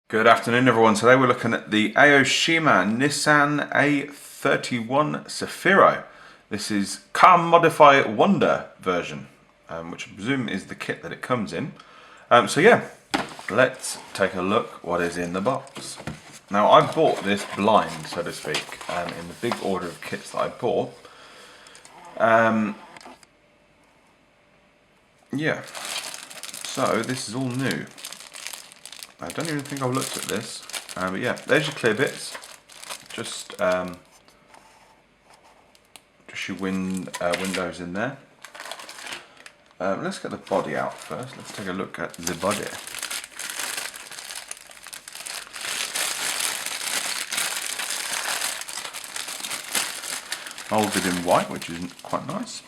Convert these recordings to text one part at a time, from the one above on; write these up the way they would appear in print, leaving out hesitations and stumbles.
Good afternoon everyone. Today we're looking at the Aoshima Nissan A31 Cefiro. This is Car Modify Wonder version, which I presume is the kit that it comes in. So yeah, let's take a look what is in the box. Now I bought this blind, so to speak, in the big order of kits that I bought. Yeah, so this is all new. I don't even think I've looked at this, but yeah, there's your clear bits. Just your windows in there. Let's get the body out first. Let's take a look at the body. Molded in white, which is quite nice.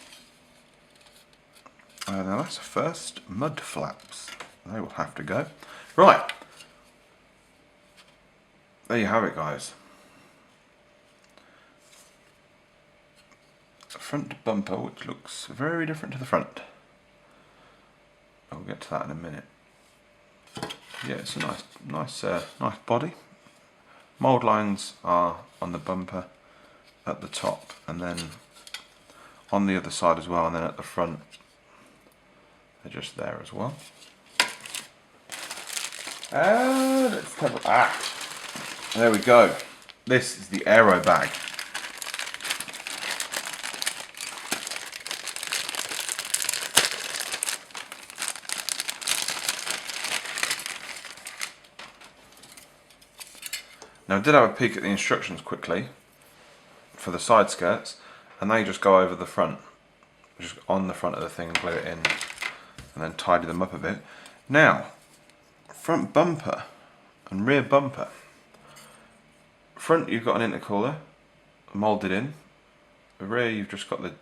Now that's the first mud flaps. They will have to go. Right. There you have it, guys. A front bumper which looks very different to the front. I'll get to that in a minute. Yeah, it's a nice body. Mould lines are on the bumper at the top, and then on the other side as well, and then at the front they're just there as well. Let's have a there we go. This is the aero bag. Now I did have a peek at the instructions quickly for the side skirts, and they just go over the front, just on the front of the thing, and glue it in, and then tidy them up a bit. Now, front bumper and rear bumper. Front you've got an intercooler moulded in. The rear you've just got the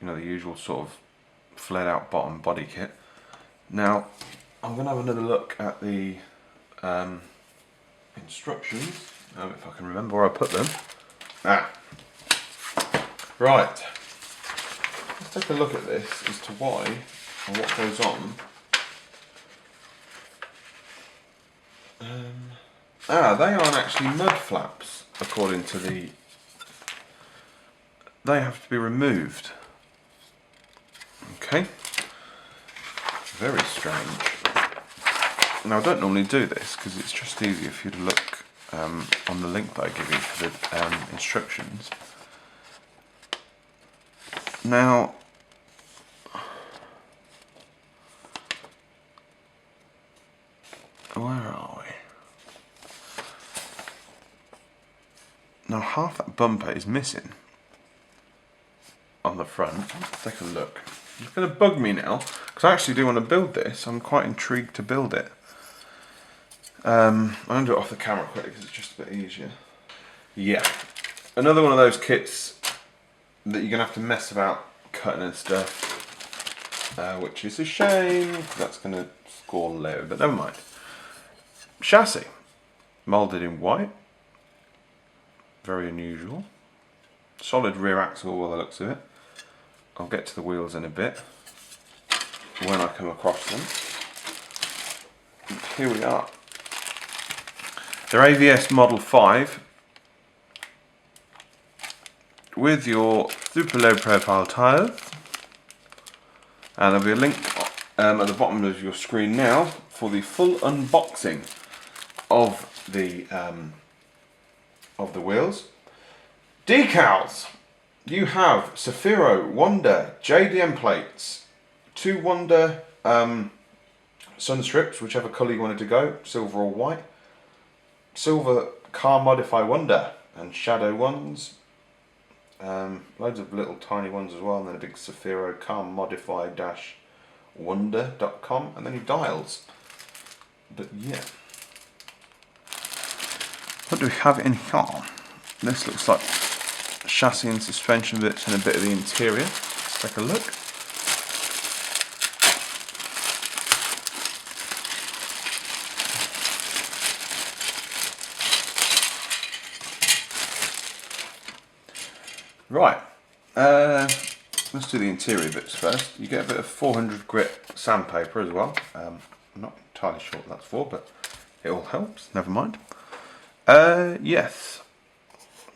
the usual sort of flared out bottom body kit. Now I'm going to have another look at the instructions, if I can remember where I put them. Right, let's take a look at this as to why and what goes on. They aren't actually mud flaps, according to the... They have to be removed. Okay. Very strange. Now I don't normally do this, because it's just easier for you to look on the link that I give you for the instructions. Now... where are we? Now half that bumper is missing on the front. Let's take a look. It's going to bug me now, because I actually do want to build this. I'm quite intrigued to build it. I'm going to do it off the camera quickly because it's just a bit easier. Yeah, another one of those kits that you're going to have to mess about cutting and stuff, which is a shame, because that's going to score low, but never mind. Chassis, moulded in white, very unusual. Solid rear axle by the looks of it. I'll get to the wheels in a bit when I come across them. And here we are. They're AVS Model 5 with your super low profile tyres, and there'll be a link at the bottom of your screen now for the full unboxing of the wheels. Decals. You have Cefiro Wonder JDM plates, 2 Wonder sun strips, whichever colour you wanted to go, silver or white. Silver Car Modify Wonder and shadow ones. Loads of little tiny ones as well, and then a big Cefiro Car Modify-Wonder.com, and then your dials. But yeah. What do we have in here? This looks like chassis and suspension bits and a bit of the interior. Let's take a look. Right, let's do the interior bits first. You get a bit of 400 grit sandpaper as well. I'm not entirely sure what that's for, but it all helps, never mind. Yes,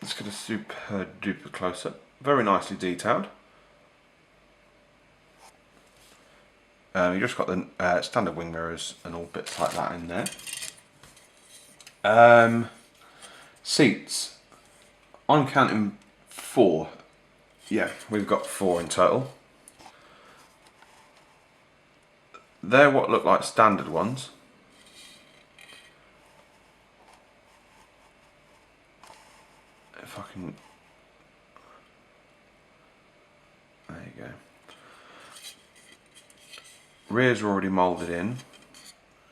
let's get a super duper close up. Very nicely detailed. You just got the standard wing mirrors and all bits like that in there. Seats, I'm counting 4. Yeah, we've got 4 in total. They're what look like standard ones. If I can, there you go. Rears are already moulded in,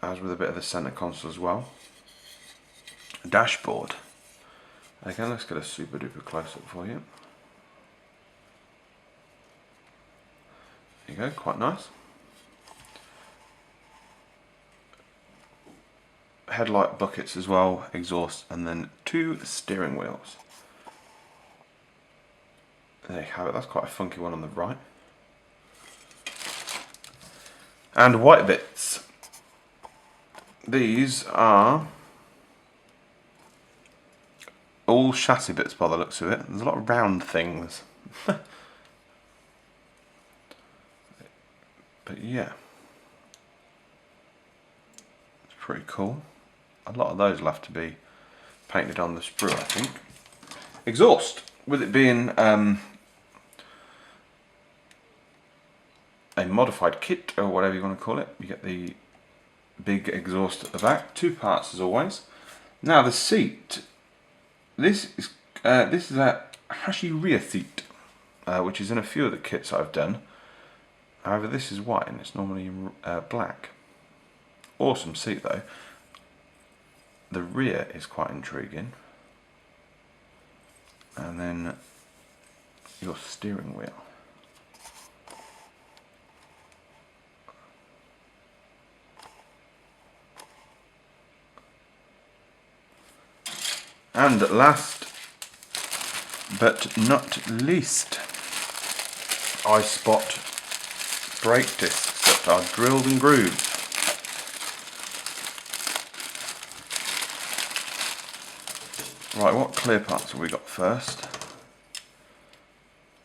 as with a bit of the centre console as well. Dashboard. Again, let's get a super duper close up for you. There you go, quite nice. Headlight buckets as well, exhaust, and then 2 steering wheels. There you have it, that's quite a funky one on the right. And white bits. These are all chassis bits by the looks of it. There's a lot of round things. But yeah, it's pretty cool. A lot of those will have to be painted on the sprue, I think. Exhaust, with it being a modified kit or whatever you want to call it, you get the big exhaust at the back, 2 parts as always. Now the seat, this is a Hashi rear seat, which is in a few of the kits I've done. However, this is white and it's normally black. Awesome seat though. The rear is quite intriguing. And then your steering wheel. And last but not least, I spot brake discs that are drilled and grooved. Right, what clear parts have we got first?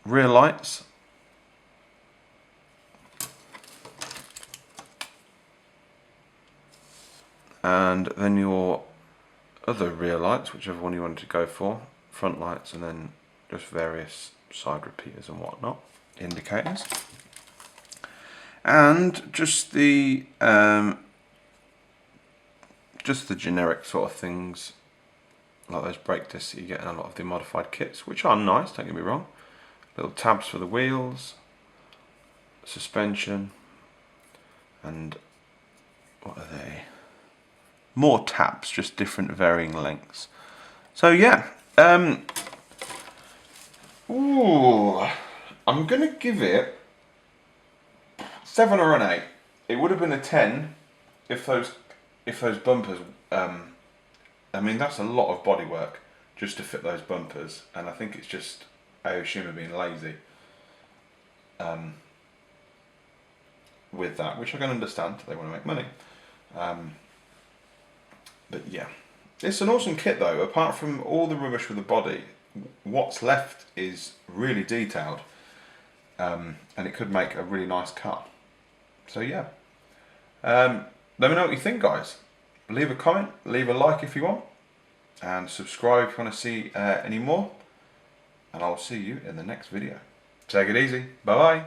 Rear lights. And then your other rear lights, whichever one you wanted to go for. Front lights, and then just various side repeaters and whatnot. Indicators. And just the generic sort of things, like those brake discs that you get in a lot of the modified kits, which are nice, don't get me wrong. Little tabs for the wheels, suspension, and what are they? More tabs, just different varying lengths. So yeah, ooh, I'm gonna give it 7 or an 8. It would have been a 10 if those bumpers. I mean, that's a lot of bodywork just to fit those bumpers, and I think it's just Aoshima being lazy with that, which I can understand. They want to make money. But yeah, it's an awesome kit though. Apart from all the rubbish with the body, what's left is really detailed, and it could make a really nice car. So yeah, let me know what you think, guys. Leave a comment, leave a like if you want, and subscribe if you want to see any more, and I'll see you in the next video. Take it easy, bye bye.